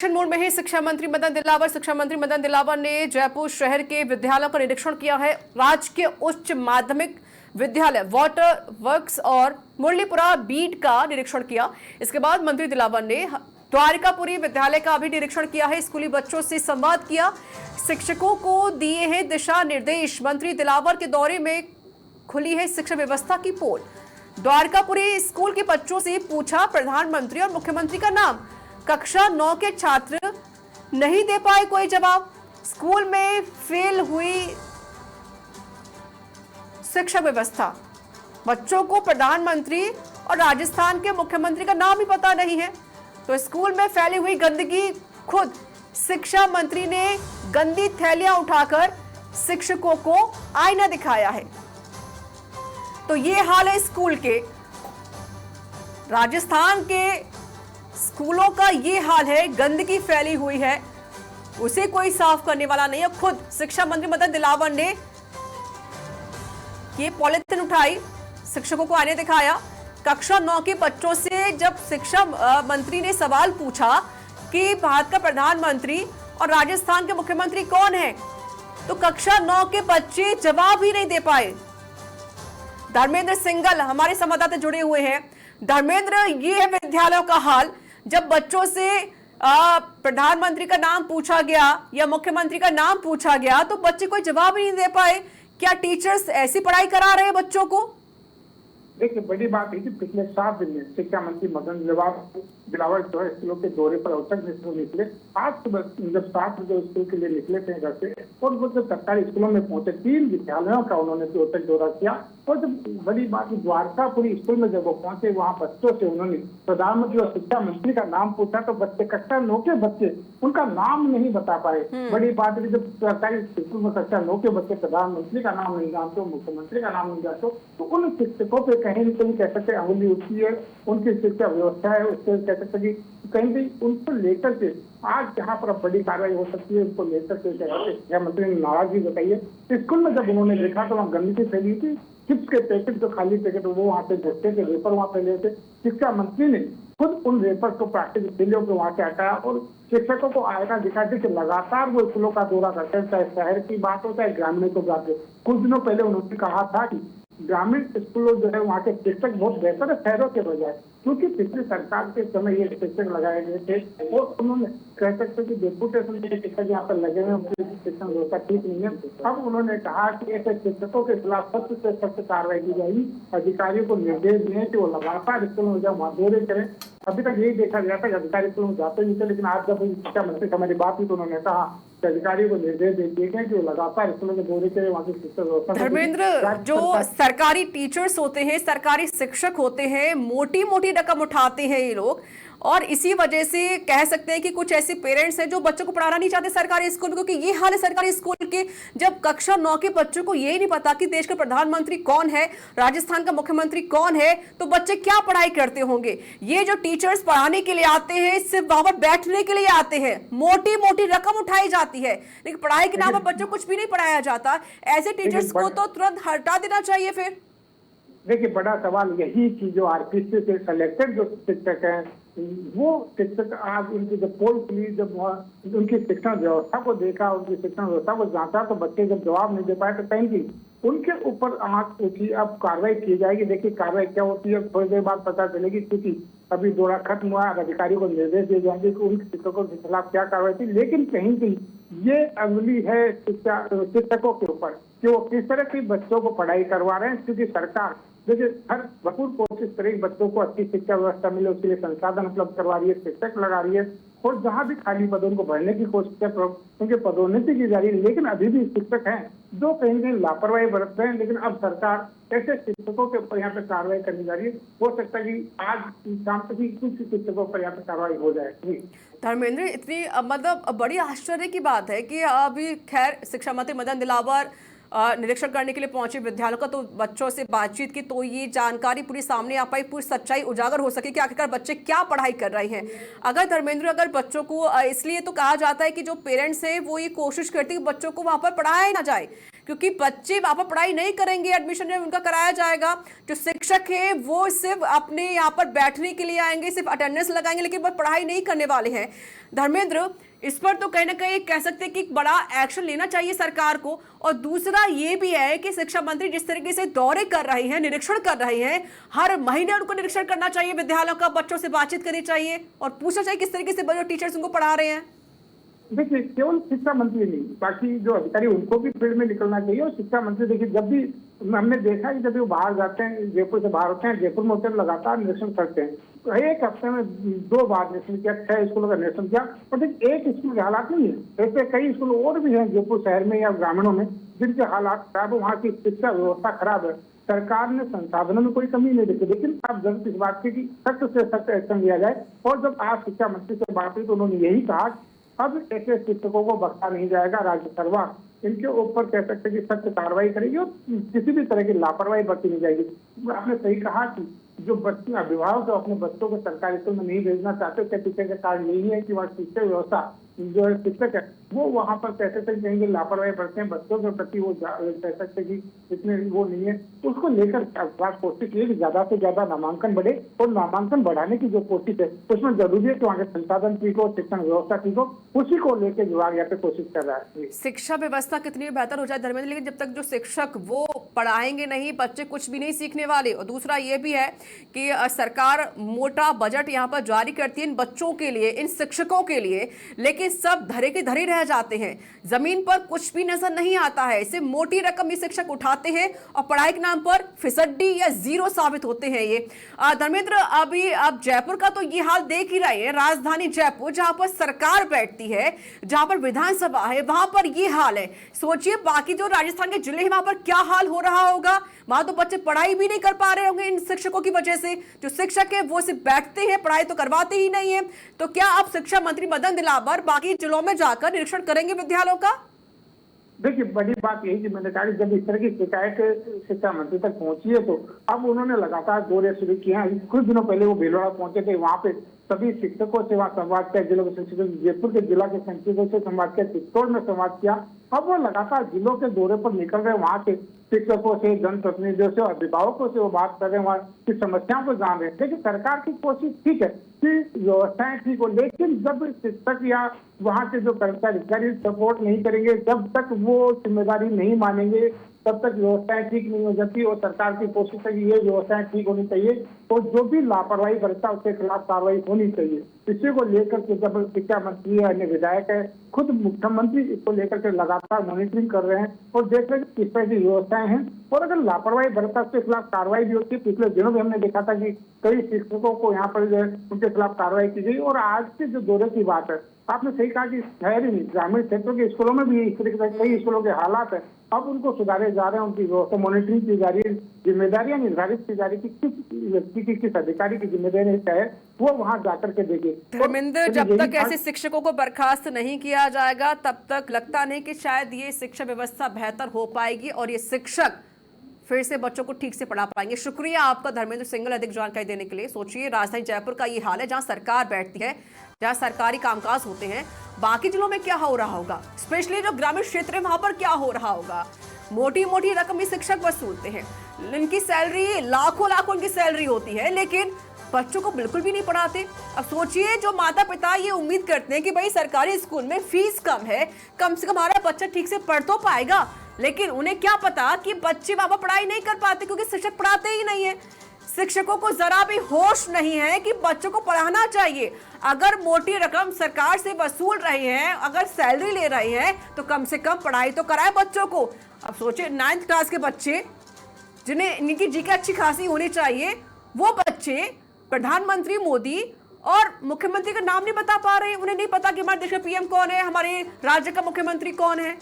Action mode में है शिक्षा मंत्री मदन दिलावर। शिक्षा मंत्री मदन दिलावर ने जयपुर शहर के विद्यालयों का निरीक्षण किया है। राजकीय उच्च माध्यमिक विद्यालय वाटर वर्क्स और मुरलीपुरा बीट का निरीक्षण किया। इसके बाद मंत्री दिलावर ने द्वारिकापुरी विद्यालय का भी निरीक्षण किया है। स्कूली बच्चों से संवाद किया, शिक्षकों को दिए हैं दिशा निर्देश। मंत्री दिलावर के दौरे में खुली है शिक्षा व्यवस्था की पोल। द्वारकापुरी स्कूल के बच्चों से पूछा प्रधानमंत्री और मुख्यमंत्री का नाम। कक्षा 9 के छात्र नहीं दे पाए कोई जवाब। स्कूल में फेल हुई शिक्षा व्यवस्था। बच्चों को प्रधानमंत्री और राजस्थान के मुख्यमंत्री का नाम ही पता नहीं है। तो स्कूल में फैली हुई गंदगी, खुद शिक्षा मंत्री ने गंदी थैलियां उठाकर शिक्षकों को आईना दिखाया है। तो ये हाल है स्कूल के, राजस्थान के स्कूलों का ये हाल है। गंदगी फैली हुई है, उसे कोई साफ करने वाला नहीं है। खुद शिक्षा मंत्री मदन दिलावर ने ये पॉलिथीन उठाई, शिक्षकों को आने दिखाया। कक्षा 9 के बच्चों से जब शिक्षा मंत्री ने सवाल पूछा कि भारत का प्रधानमंत्री और राजस्थान के मुख्यमंत्री कौन है, तो कक्षा 9 के बच्चे जवाब ही नहीं दे पाए। धर्मेंद्र सिंगल हमारे संवाददाता जुड़े हुए हैं। धर्मेंद्र, ये है विद्यालयों का हाल। जब बच्चों से प्रधानमंत्री का नाम पूछा गया या मुख्यमंत्री का नाम पूछा गया तो बच्चे कोई जवाब ही नहीं दे पाए। क्या टीचर्स ऐसी पढ़ाई करा रहे हैं बच्चों को? देखिए, बड़ी बात है कि पिछले 7 दिन में शिक्षा मंत्री मदन दिलावर जो है स्कूलों के दौरे पर औचक निकले। आज सुबह जब 7 बजे स्कूल के लिए निकले थे घर से और वो जब सरकारी स्कूलों में पहुंचे, 3 विद्यालयों का उन्होंने औचक दौरा किया। और जब बड़ी बात द्वारकापुरी स्कूल में जब वो पहुंचे, वहाँ बच्चों से उन्होंने प्रधानमंत्री और शिक्षा मंत्री का नाम पूछा तो बच्चे, कक्षा 9 के बच्चे उनका नाम नहीं बता पाए। बड़ी बात है, जब सरकारी स्कूल में कक्षा 9 के बच्चे प्रधानमंत्री का नाम नहीं जानते, मुख्यमंत्री का नाम नहीं जानते, तो उन शिक्षकों पे कहीं न कहीं कह सकते अंगुली उठती है। उनकी शिक्षा व्यवस्था है, उससे कह सकते कि कहीं भी उनको लेकर के आज जहाँ पर बड़ी कार्रवाई हो सकती है, उनको लेकर के शिक्षा मंत्री ने नाराजगी बताई है। स्कूल में जब उन्होंने देखा तो वहाँ गंदगी फैली थी, चिप्स के पैकेट, जो खाली पैकेट वो वहाँ पे झट्टे के रेपर वहाँ फैले थे। शिक्षा मंत्री ने खुद उन रेपर को प्लास्टिक थैलियों को वहाँ से हटाया और शिक्षकों को आएगा दिखाते कि लगातार वो स्कूलों का दौरा करते हैं, चाहे शहर की बात हो चाहे ग्रामीण को बात हो। कुछ दिनों पहले उन्होंने कहा था कि ग्रामीण स्कूलों जो है वहाँ के शिक्षक बहुत बेहतर है शहरों के बजाय, क्योंकि पिछली सरकार के समय ये शिक्षक लगाए गए थे और उन्होंने कह सकते कि डेपुटेशन के शिक्षक यहाँ पर लगे हुए, उनकी शिक्षण व्यवस्था ठीक नहीं है। अब उन्होंने कहा कि ऐसे शिक्षकों के खिलाफ सख्त से सख्त कार्रवाई की जाएगी। अधिकारियों को निर्देश दिए कि वो लगातार स्कूलों में जब वहाँ दौरे करें। अभी तक यही देखा गया था कि अधिकारी स्कूलों में जाते नहीं थे, लेकिन आज जब शिक्षा मंत्री से हमारी बात हुई तो उन्होंने कहा कि अधिकारियों को निर्देश दिए गए कि वो लगातार स्कूलों में दौरे करें, वहाँ की शिक्षा व्यवस्था। धर्मेंद्र, जो सरकारी टीचर्स होते हैं, सरकारी शिक्षक होते हैं, मोटी मोटी रकम उठाते हैं ये लोग, और इसी वजह से कह सकते हैं कि कुछ ऐसे पेरेंट्स हैं जो बच्चों को पढ़ाना नहीं चाहते सरकारी स्कूल में, क्योंकि ये हाल है सरकारी स्कूल के। जब कक्षा 9 के बच्चों को ये नहीं पता कि देश के प्रधानमंत्री कौन है, राजस्थान का मुख्यमंत्री कौन है, तो बच्चे क्या पढ़ाई करते होंगे। ये जो टीचर्स पढ़ाने के लिए आते हैं, सिर्फ वहां पर बैठने के लिए आते हैं, मोटी मोटी रकम उठाई जाती है, लेकिन पढ़ाई के नाम पर बच्चों को कुछ भी नहीं पढ़ाया जाता। ऐसे टीचर्स को तो तुरंत हटा देना चाहिए। फिर देखिए, बड़ा सवाल यही कि जो आरपीसी से सिलेक्टेड जो शिक्षक हैं, वो शिक्षक आज उनकी जब पोल खुली, जब उनकी शिक्षण व्यवस्था को देखा, उनकी शिक्षण व्यवस्था को जांचा, तो बच्चे जब जवाब नहीं दे पाए तो कहीं भी उनके ऊपर आंख उठी। अब कार्रवाई की जाएगी। देखिए कार्रवाई क्या होती है थोड़ी देर बाद पता चलेगी, क्योंकि अभी दौरा खत्म हुआ, अधिकारियों को निर्देश दिए जाएंगे कि उन शिक्षकों के खिलाफ क्या कार्रवाई थी। लेकिन कहीं भी ये अंगुली है शिक्षकों के ऊपर कि वो किस तरह के बच्चों को पढ़ाई करवा रहे हैं, क्योंकि सरकार देखिए हर भरपूर कोशिश करेगी बच्चों को अच्छी शिक्षा व्यवस्था मिले, उसके लिए संसाधन उपलब्ध करवा रही है, शिक्षक लगा रही है, और जहां भी खाली पदों को भरने की कोशिश है उनके पदोन्नति की जा रही है। लेकिन अभी भी शिक्षक हैं जो कहीं न कहीं लापरवाही बरत रहे हैं। लेकिन अब सरकार ऐसे शिक्षकों के ऊपर यहाँ पे कार्रवाई करने जा रही है। हो सकता है कि आज शाम तक ही कुछ शिक्षकों पर यहाँ पे कार्रवाई हो जाए। धर्मेंद्र, इतनी मतलब बड़ी आश्चर्य की बात है कि अभी खैर शिक्षा मंत्री मदन दिलावर निरीक्षण करने के लिए पहुंचे विद्यालयों का, तो बच्चों से बातचीत की तो ये जानकारी पूरी सामने आ पाई, पूरी सच्चाई उजागर हो सके कि आखिरकार बच्चे क्या पढ़ाई कर रहे हैं। अगर धर्मेंद्र, अगर बच्चों को इसलिए तो कहा जाता है कि जो पेरेंट्स हैं वो ये कोशिश करते हैं कि बच्चों को वहां पर पढ़ाया ही ना जाए, क्योंकि बच्चे वहां पर पढ़ाई नहीं करेंगे, एडमिशन जब उनका कराया जाएगा, जो शिक्षक है वो सिर्फ अपने यहाँ पर बैठने के लिए आएंगे, सिर्फ अटेंडेंस लगाएंगे, लेकिन वो पढ़ाई नहीं करने वाले हैं। धर्मेंद्र, इस पर तो कहीं ना कहीं कह सकते हैं कि बड़ा एक्शन लेना चाहिए सरकार को। और दूसरा ये भी है कि शिक्षा मंत्री जिस तरीके से दौरे कर रहे हैं, निरीक्षण कर रहे हैं, हर महीने उनको निरीक्षण करना चाहिए, विद्यालयों का बच्चों से बातचीत करनी चाहिए और पूछना चाहिए किस तरीके से जो टीचर्स उनको पढ़ा रहे हैं। देखिए, केवल शिक्षा मंत्री नहीं, बाकी जो अधिकारी उनको भी फील्ड में निकलना चाहिए। और शिक्षा मंत्री देखिए, जब भी हमने देखा कि जब वो बाहर जाते हैं, जयपुर से बाहर होते हैं, जयपुर में होते हैं, लगातार निरीक्षण करते हैं। तो एक हफ्ते में 2 बार निरीक्षण किया, 6 स्कूलों का निरीक्षण किया। और देखिए, एक स्कूल के हालात नहीं है, ऐसे कई स्कूल और भी हैं जयपुर शहर में या ग्रामीणों में जिनके हालात खराब है, वहाँ की शिक्षा व्यवस्था खराब है। सरकार ने संसाधनों में कोई कमी नहीं देखी, लेकिन अब जरूरत इस बात की कि सख्त से सख्त एक्शन लिया जाए। और जब आज शिक्षा मंत्री से बात हुई तो उन्होंने यही कहा, अब ऐसे शिक्षकों को बख्शा नहीं जाएगा, राज्य सरकार इनके ऊपर कह सकते हैं कि सख्त कार्रवाई करेगी और किसी भी तरह की लापरवाही बरती नहीं जाएगी। आपने सही कहा कि जो बच्चे अभिभावक अपने बच्चों को सरकारी स्कूल में नहीं भेजना चाहते, उसके पीछे का कारण यही है कि वहाँ शिक्षा व्यवस्था जो है, शिक्षक है वो वहाँ पर कह सकते हैं कहीं लापरवाही बरतते हैं, बच्चों के प्रति वो कह सकते हैं कि इतने वो नहीं है। तो उसको लेकर कोशिश की कि ज्यादा से ज्यादा नामांकन बढ़े, और नामांकन बढ़ाने की जो कोशिश है उसमें जरूरी है कि वहाँ के संसाधन ठीक हो, शिक्षण व्यवस्था ठीक हो, उसी को लेकर विभाग यहाँ पे कोशिश कर रहा है। शिक्षा व्यवस्था कितनी बेहतर हो जाए धर्मेंद्र, लेकिन जब तक जो शिक्षक वो पढ़ाएंगे नहीं, बच्चे कुछ भी नहीं सीखने वाले। और दूसरा ये भी है कि सरकार मोटा बजट यहाँ पर जारी करती है इन बच्चों के लिए, इन शिक्षकों के लिए, लेकिन सब धरे के धरे रह जाते हैं, जमीन पर कुछ भी नजर नहीं आता है। इसे मोटी रकम ये शिक्षक उठाते हैं और पढ़ाई के नाम पर फिसड्डी या जीरो साबित होते हैं ये। धर्मेंद्र, अभी आप जयपुर का तो ये हाल देख ही रहे हैं, राजधानी जयपुर जहां पर सरकार बैठती है, जहां पर विधानसभा है, वहां पर ये हाल है। सोचिए बाकी जो राजस्थान के जिले हैं वहां पर क्या हाल हो रहा होगा। वहां तो बच्चे पढ़ाई भी नहीं कर पा रहे होंगे इन शिक्षकों की वजह से। जो शिक्षक है वो सिर्फ बैठते हैं, पढ़ाई तो करवाते ही नहीं है। तो क्या आप शिक्षा मंत्री मदन दिलावर बाकी जिलों में जाकर निरीक्षण करेंगे विद्यालयों का? देखिए, बड़ी बात यही कि मैंने कहा कि जब इस तरह की शिकायत शिक्षा मंत्री तक पहुंची है तो अब उन्होंने लगातार दौरे शुरू किए हैं। कुछ दिनों पहले वो भीलवाड़ा पहुंचे थे, वहां पे सभी शिक्षकों से वहाँ संवाद किया, जिलों के शिक्षकों, जयपुर के जिला के शिक्षकों से संवाद किया, चित्तौड़ में संवाद किया। अब वो लगातार जिलों के दौरे पर निकल रहे हैं, वहाँ के शिक्षकों से, जनप्रतिनिधियों से, अभिभावकों से वो बात कर रहे हैं, वहाँ की समस्याओं को जान रहे हैं। देखिए, सरकार की कोशिश ठीक है कि व्यवस्थाएं ठीक हो, लेकिन जब शिक्षक या वहाँ के जो कर्मचारी अधिकारी सपोर्ट नहीं करेंगे, जब तक वो जिम्मेदारी नहीं मानेंगे, तब तक व्यवस्थाएं ठीक नहीं हो जाती। और सरकार की कोशिश है कि ये व्यवस्थाएं ठीक होनी चाहिए और जो भी लापरवाही बरता उसके खिलाफ कार्रवाई होनी चाहिए। इसी को लेकर के जब शिक्षा मंत्री अन्य विधायक है, खुद मुख्यमंत्री इसको लेकर के लगातार मॉनिटरिंग कर रहे हैं और देख रहे हैं किस तरह की व्यवस्थाएं हैं, और अगर लापरवाही बरता उसके खिलाफ कार्रवाई भी होती है। पिछले दिनों में हमने देखा था कि कई शिक्षकों को यहाँ पर उनके खिलाफ कार्रवाई की गई। और आज के जो दौरे की बात है, आपने सही कहा कि शहर ही नहीं, ग्रामीण क्षेत्रों के स्कूलों में भी इस तरीके से कई स्कूलों के हालात है, अब उनको सुधारे जा रहे हैं, उनकी व्यवस्था मॉनिटरिंग की जा रही है, जिम्मेदारियां निर्धारित की जा रही है कि किस व्यक्ति की, किस अधिकारी की जिम्मेदारी है वो वहां जाकर के देखे। धर्मेंद्र, जब तक ऐसे शिक्षकों को बर्खास्त नहीं किया जाएगा तब तक लगता नहीं कि शायद ये शिक्षा व्यवस्था बेहतर हो पाएगी और ये शिक्षक फिर से बच्चों को ठीक से पढ़ा पाएंगे। शुक्रिया आपका धर्मेंद्र सिंघल, अधिक जानकारी देने के लिए। सोचिए राजधानी जयपुर का ये हाल है, जहां सरकार बैठती है, जहां सरकारी कामकाज होते हैं, बाकी जिलों में क्या हो रहा होगा, स्पेशली जो ग्रामीण क्षेत्र है वहां पर क्या हो रहा होगा। मोटी मोटी रकम ये शिक्षक वसूलते हैं, इनकी सैलरी लाखों लाखों इनकी सैलरी होती है, लेकिन बच्चों को बिल्कुल भी नहीं पढ़ाते। अब सोचिए जो माता पिता ये उम्मीद करते हैं कि भाई सरकारी स्कूल में फीस कम है, कम से कम हमारा बच्चा ठीक से पढ़ तो पाएगा, लेकिन उन्हें क्या पता कि बच्चे वहां पढ़ाई नहीं कर पाते क्योंकि शिक्षक पढ़ाते ही नहीं है। शिक्षकों को जरा भी होश नहीं है कि बच्चों को पढ़ाना चाहिए। अगर मोटी रकम सरकार से वसूल रहे हैं, अगर सैलरी ले रहे हैं, तो कम से कम पढ़ाई तो कराए बच्चों को। अब सोचिए 9th क्लास के बच्चे जिन्हें इनकी जीके अच्छी खासी होनी चाहिए, वो बच्चे प्रधानमंत्री मोदी और मुख्यमंत्री का नाम नहीं बता पा रहे हैं। उन्हें नहीं पता कि हमारे देश का पीएम कौन है, हमारे राज्य का मुख्यमंत्री कौन है।